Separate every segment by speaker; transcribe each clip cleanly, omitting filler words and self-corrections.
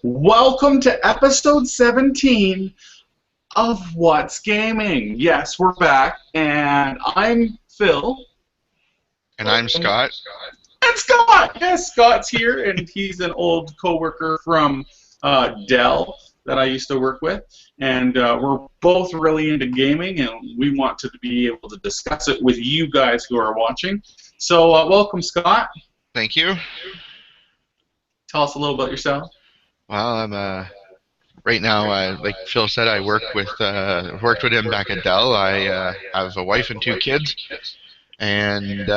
Speaker 1: Welcome to episode 17 of What's Gaming. Yes, we're back, and I'm Phil.
Speaker 2: And I'm Scott.
Speaker 1: And Scott! Yes, Scott's here, and he's an old coworker from Dell that I used to work with. And we're both really into gaming, and we want to be able to discuss it with you guys who are watching. So, welcome, Scott.
Speaker 2: Thank you.
Speaker 1: Tell us a little about yourself.
Speaker 2: Well, I'm right now. Like Phil said, I worked with him back at Dell. I have a wife and 2 kids, and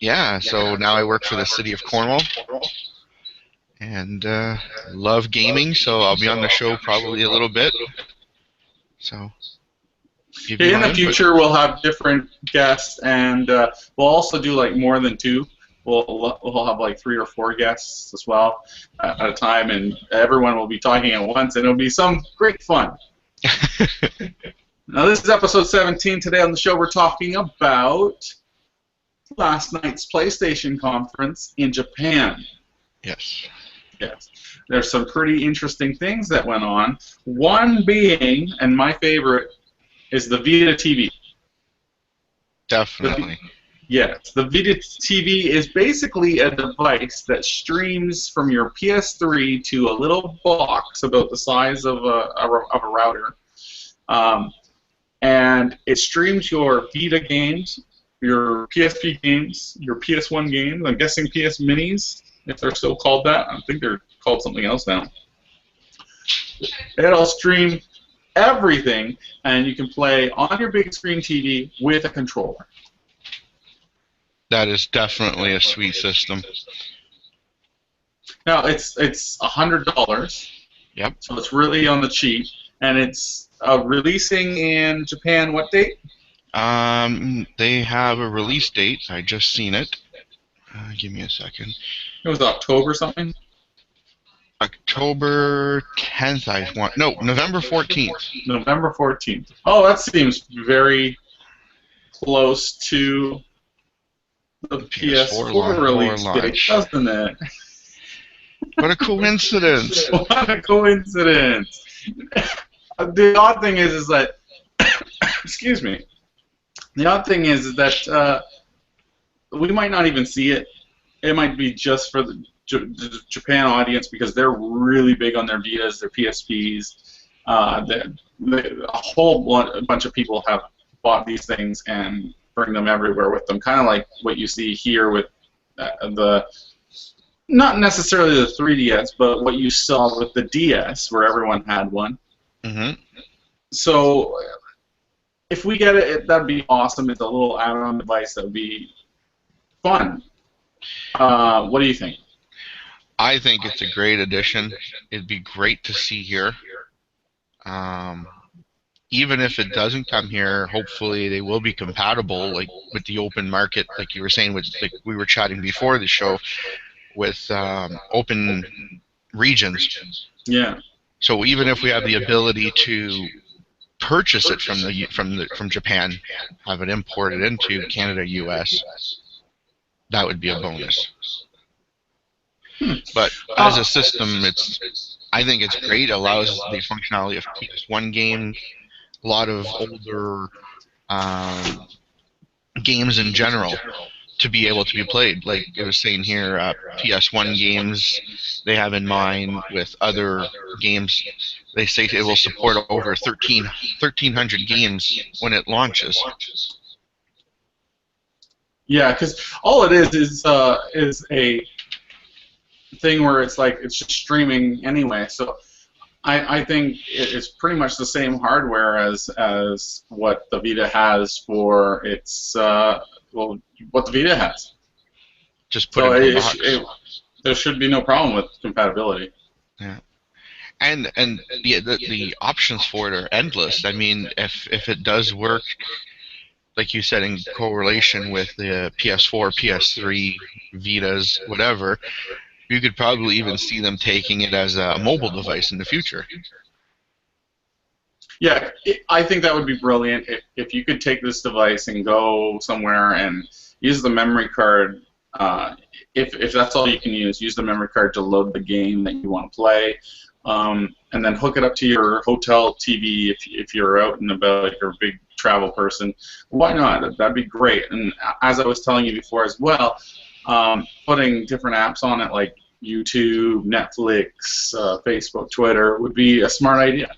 Speaker 2: yeah. So now I work for the city of Cornwall, and love gaming. So I'll be on the show probably a little bit. So.
Speaker 1: In the future, we'll have different guests, and we'll also do like more than 2. We'll have like 3 or 4 guests as well at a time, and everyone will be talking at once, and it'll be some great fun. Now, this is episode 17. Today on the show, we're talking about last night's PlayStation conference in Japan.
Speaker 2: Yes.
Speaker 1: Yes. There's some pretty interesting things that went on. One being, and my favorite, is the Vita TV.
Speaker 2: Definitely.
Speaker 1: Yes, the Vita TV is basically a device that streams from your PS3 to a little box about the size of a router, and it streams your Vita games, your PSP games, your PS1 games. I'm guessing PS Minis, if they're still called that. I think they're called something else now. It'll stream everything, and you can play on your big screen TV with a controller.
Speaker 2: That is definitely a sweet system.
Speaker 1: Now it's $100.
Speaker 2: Yep.
Speaker 1: So it's really on the cheap, and it's releasing in Japan. What date?
Speaker 2: They have a release date. I just seen it. Give me a second.
Speaker 1: It was October something.
Speaker 2: October 10th. November 14th.
Speaker 1: November 14th. Oh, that seems very close to the PS4 release date, doesn't it?
Speaker 2: What a coincidence!
Speaker 1: What a coincidence! The odd thing is that, excuse me. The odd thing is that we might not even see it. It might be just for the Japan audience because they're really big on their Vitas, their PSPs. A whole bunch of people have bought these things and bring them everywhere with them, kind of like what you see here with not necessarily the 3DS, but what you saw with the DS, where everyone had one.
Speaker 2: Mm-hmm.
Speaker 1: So if we get it, that'd be awesome. It's a little add-on device that would be fun. What do you think?
Speaker 2: I think it's a great addition. It'd be great to see here. Even if it doesn't come here, hopefully they will be compatible, like with the open market, like you were saying, with like we were chatting before the show, with open regions.
Speaker 1: Yeah.
Speaker 2: So even if we have the ability to purchase it from Japan, have it imported into Canada, US, that would be a bonus. But as a system, I think it's great. It allows the functionality of PS1 games. A lot of older games in general to be able to be played. Like I was saying here, PS1 games they have in mind with other games. They say it will support over 1,300 games when it launches. Yeah,
Speaker 1: because all it is a thing where it's like it's just streaming anyway. So I think it's pretty much the same hardware as what the Vita has for its what the Vita has.
Speaker 2: Just put it in the box.
Speaker 1: There should be no problem with compatibility.
Speaker 2: Yeah, and the options for it are endless. I mean, if it does work, like you said, in correlation with the PS4, PS3, Vitas, whatever. You could probably even see them taking it as a mobile device in the future.
Speaker 1: Yeah, I think that would be brilliant if you could take this device and go somewhere and use the memory card if that's all you can use the memory card to load the game that you want to play, and then hook it up to your hotel TV if you're out and about, if you're a big travel person. Why not? That'd be great. And as I was telling you before as well, putting different apps on it like YouTube, Netflix, Facebook, Twitter would be a smart idea.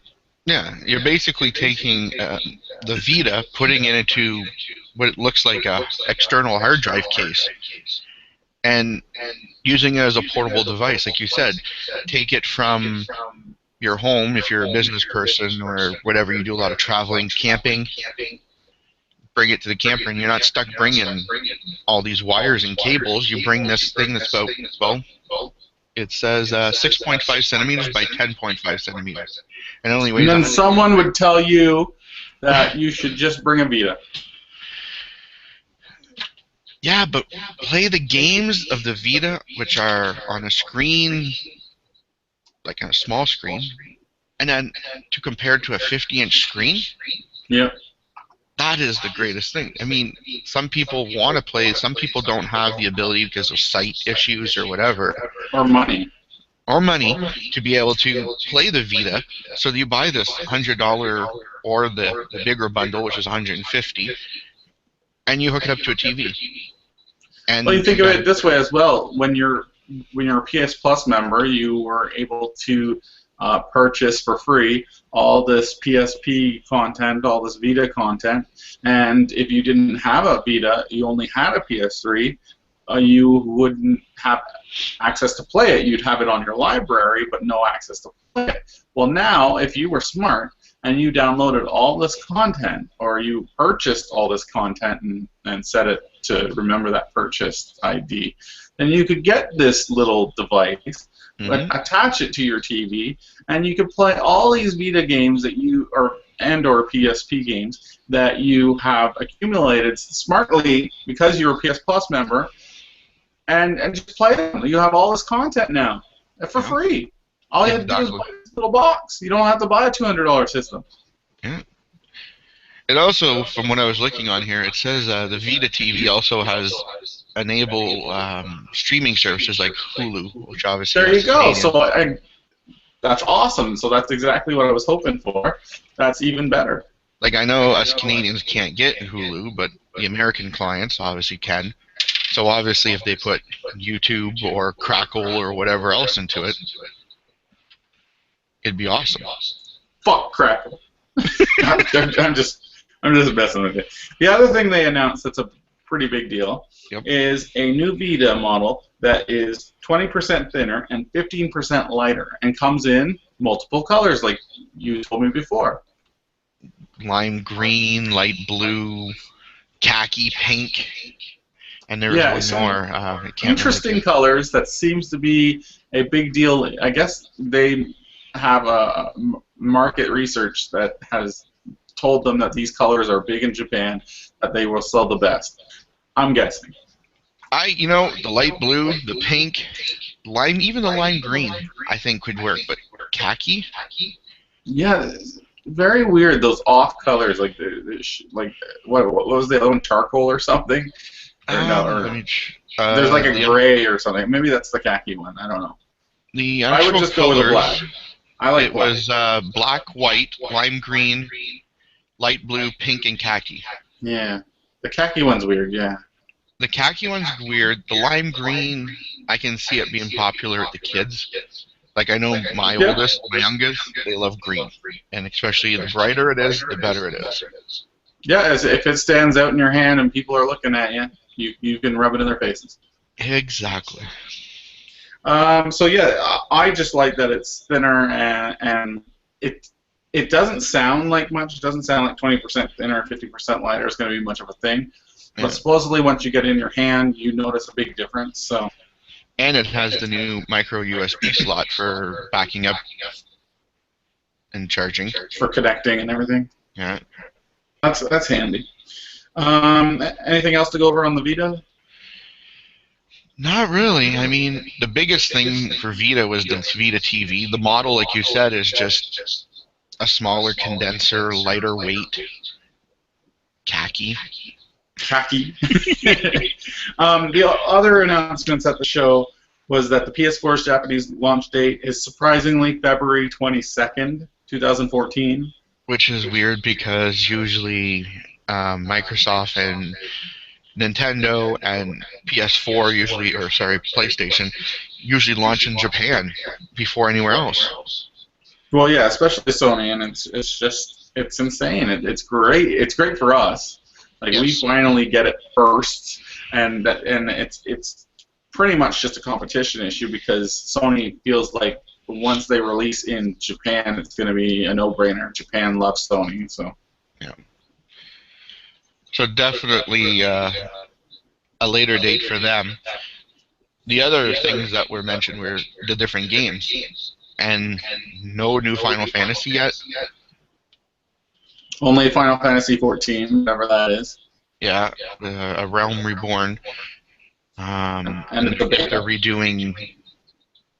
Speaker 2: Yeah, you're basically taking the Vita, putting it into what it looks like a external hard drive case, and using it as a portable device, like you said. Take it from your home if you're a business person or whatever. You do a lot of traveling, camping. Bring it to the camper, and you're not stuck bringing all these wires and cables. You bring this thing that's about, well, it says 6.5 centimeters by 10.5 centimeters. And it only weighs.
Speaker 1: And then someone would tell you that you should just bring a Vita.
Speaker 2: Yeah, but play the games of the Vita, which are on a screen, like on a small screen, and then to compare to a 50-inch screen.
Speaker 1: Yeah.
Speaker 2: That is the greatest thing. I mean, some people want to play, some people don't have the ability because of sight issues or whatever.
Speaker 1: Or money.
Speaker 2: Or money to be able to play the Vita. So you buy this $100 or the bigger bundle, which is $150, and you hook it up to a TV. And
Speaker 1: well, you think of it this way as well. When you're a PS Plus member, you were able to purchase for free all this PSP content, all this Vita content, and if you didn't have a Vita, you only had a PS3, you wouldn't have access to play it. You'd have it on your library, but no access to play it. Well, now, if you were smart and you downloaded all this content, or you purchased all this content and set it to remember that purchased ID, then you could get this little device, attach it to your TV, and you could play all these Vita games that you or PSP games that you have accumulated smartly because you're a PS Plus member, and just play them. You have all this content now for free. All you have to do is buy this little box. You don't have to buy a $200 system.
Speaker 2: Yeah. It also, from what I was looking on here, it says the Vita TV also has enable streaming services like Hulu, which obviously
Speaker 1: there you go.
Speaker 2: Canadian.
Speaker 1: So that's awesome. So that's exactly what I was hoping for. That's even better.
Speaker 2: Like, I know us Canadians can't get Hulu, but the American clients obviously can. So obviously, if they put YouTube or Crackle or whatever else into it, it'd be awesome.
Speaker 1: Fuck Crackle. I'm just messing with you. The other thing they announced that's a pretty big deal is a new Vita model that is 20% thinner and 15% lighter and comes in multiple colors, like you told me before.
Speaker 2: Lime green, light blue, khaki, pink, and there's one more.
Speaker 1: Interesting colors. That seems to be a big deal. I guess they have a market research that has told them that these colors are big in Japan, that they will sell the best. I'm guessing.
Speaker 2: The light blue, the pink, lime, even the lime green, I think could work, but khaki?
Speaker 1: Yeah, very weird. Those off colors, like what was the other one? Charcoal or something? There's like a gray or something. Maybe that's the khaki one. I don't know.
Speaker 2: The
Speaker 1: I would just go with the black. I like black.
Speaker 2: It was black, white, lime green, light blue, pink, and khaki.
Speaker 1: Yeah. The khaki one's weird, yeah.
Speaker 2: The khaki one's weird. The lime green, I can see it being popular with the kids. Like, I know my youngest, they love green. And especially the brighter it is, the better it is.
Speaker 1: Yeah, if it stands out in your hand and people are looking at you, you can rub it in their faces.
Speaker 2: Exactly.
Speaker 1: So yeah, I just like that it's thinner and it doesn't sound like much. It doesn't sound like 20% thinner, 50% lighter is going to be much of a thing.
Speaker 2: Yeah.
Speaker 1: But supposedly once you get it in your hand, you notice a big difference. So.
Speaker 2: And it has the new micro USB slot for backing up and charging.
Speaker 1: For connecting and everything.
Speaker 2: Yeah.
Speaker 1: That's handy. Anything else to go over on the Vita?
Speaker 2: Not really. I mean, the biggest thing for Vita was the Vita TV. The model, like you said, is just a smaller condenser, lighter weight, khaki.
Speaker 1: Khaki. The other announcements at the show was that the PS4's Japanese launch date is surprisingly February 22nd, 2014.
Speaker 2: Which is weird because usually Microsoft and Nintendo and PS4 usually, or sorry, PlayStation usually launch in Japan before anywhere else.
Speaker 1: Well, yeah, especially Sony, and it's insane. It's great. It's great for us. Like we finally get it first, and it's pretty much just a competition issue because Sony feels like once they release in Japan, it's going to be a no-brainer. Japan loves Sony, so.
Speaker 2: Yeah. So definitely a later date for them. The other things that were mentioned were the different games, and no new Final Fantasy yet.
Speaker 1: Only Final Fantasy 14, whatever that is.
Speaker 2: Yeah, A Realm Reborn. And they're redoing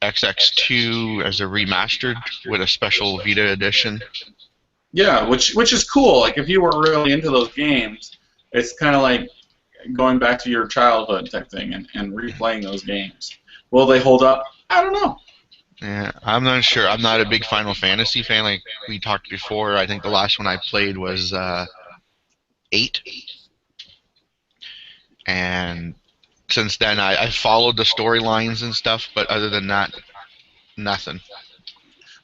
Speaker 2: XX2 as a remastered with a special Vita edition.
Speaker 1: Yeah, which is cool. Like if you were really into those games, it's kind of like going back to your childhood type thing and replaying those games. Will they hold up? I don't know.
Speaker 2: Yeah, I'm not sure. I'm not a big Final Fantasy fan. Like we talked before, I think the last one I played was 8. And since then, I followed the storylines and stuff, but other than that, nothing.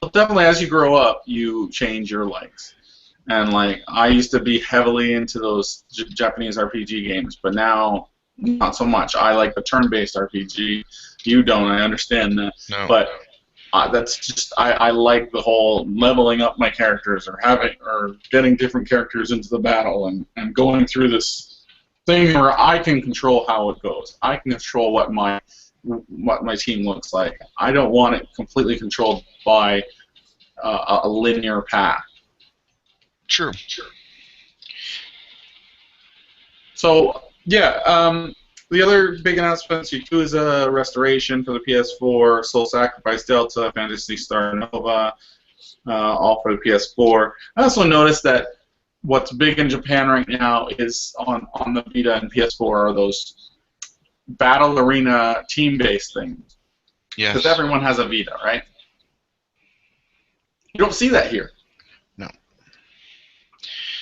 Speaker 1: Well, definitely, as you grow up, you change your likes. And like, I used to be heavily into those Japanese RPG games, but now not so much. I like the turn-based RPG. You don't. I understand that.
Speaker 2: No.
Speaker 1: But that's just I like the whole leveling up my characters or getting different characters into the battle and going through this thing where I can control how it goes. I can control what my team looks like. I don't want it completely controlled by a linear path.
Speaker 2: True.
Speaker 1: So yeah, the other big announcements: Yakuza Restoration for the PS4, Soul Sacrifice Delta, Phantasy Star Nova, all for the PS4. I also noticed that what's big in Japan right now is on the Vita and PS4 are those battle arena team-based things.
Speaker 2: Yes.
Speaker 1: Because everyone has a Vita, right? You don't see that here.
Speaker 2: No.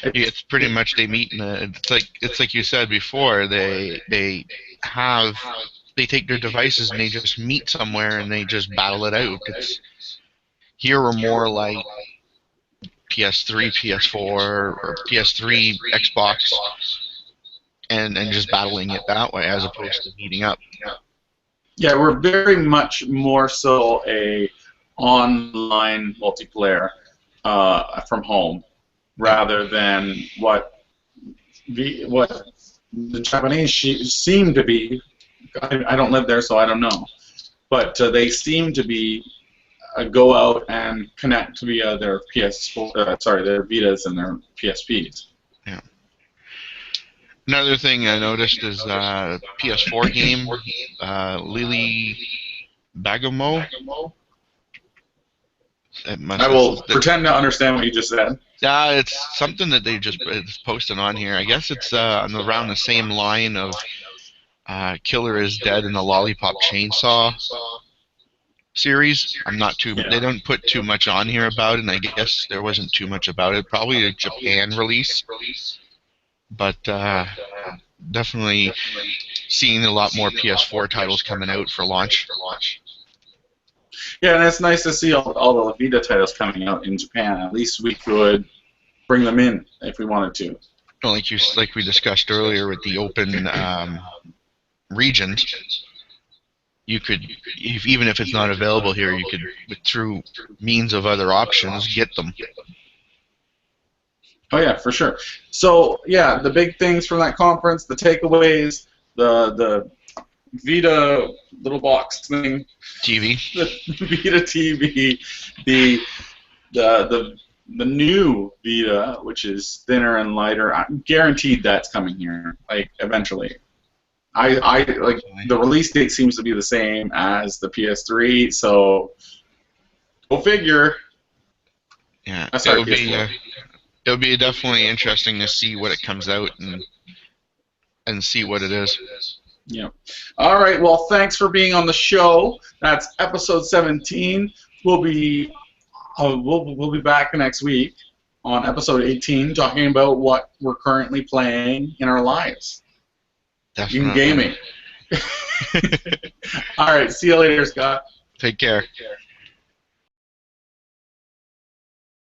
Speaker 2: It's pretty much they meet in it's like you said before. They take their devices and they just meet somewhere and they just battle it out. Here we're more like PS3, PS4, or PS3, Xbox, and just battling it that way as opposed to meeting up.
Speaker 1: Yeah, we're very much more so a online multiplayer from home rather than what the Japanese seem to be. I don't live there, so I don't know. But they seem to be go out and connect via their PS4, their Vitas and their PSPs.
Speaker 2: Yeah. Another thing I noticed is PS4 game, Lily Bagamo.
Speaker 1: I will pretend to understand what you just said.
Speaker 2: Yeah, it's something that they just posted on here. I guess it's around the same line of Killer is Dead and the Lollipop Chainsaw series. I'm not too. They don't put too much on here about it, and I guess there wasn't too much about it. Probably a Japan release, but definitely seeing a lot more PS4 titles coming out for launch.
Speaker 1: Yeah, and it's nice to see all the Vita titles coming out in Japan. At least we could bring them in if we wanted to.
Speaker 2: Well, like we discussed earlier with the open regions. You could, even if it's not available here, you could, through means of other options, get them.
Speaker 1: Oh yeah, for sure. So yeah, the big things from that conference, the takeaways, the Vita little box thing,
Speaker 2: TV,
Speaker 1: the Vita TV, the new Vita, which is thinner and lighter. I'm guaranteed that's coming here, like eventually. I like the release date seems to be the same as the PS3, so go figure.
Speaker 2: Yeah,
Speaker 1: Sorry,
Speaker 2: it'll be definitely interesting to see what it comes out and and see what it is.
Speaker 1: Yeah. All right. Well, thanks for being on the show. That's episode 17. We'll be back next week on episode 18, talking about what we're currently playing in our lives.
Speaker 2: Definitely.
Speaker 1: In gaming. All right. See you later, Scott.
Speaker 2: Take care.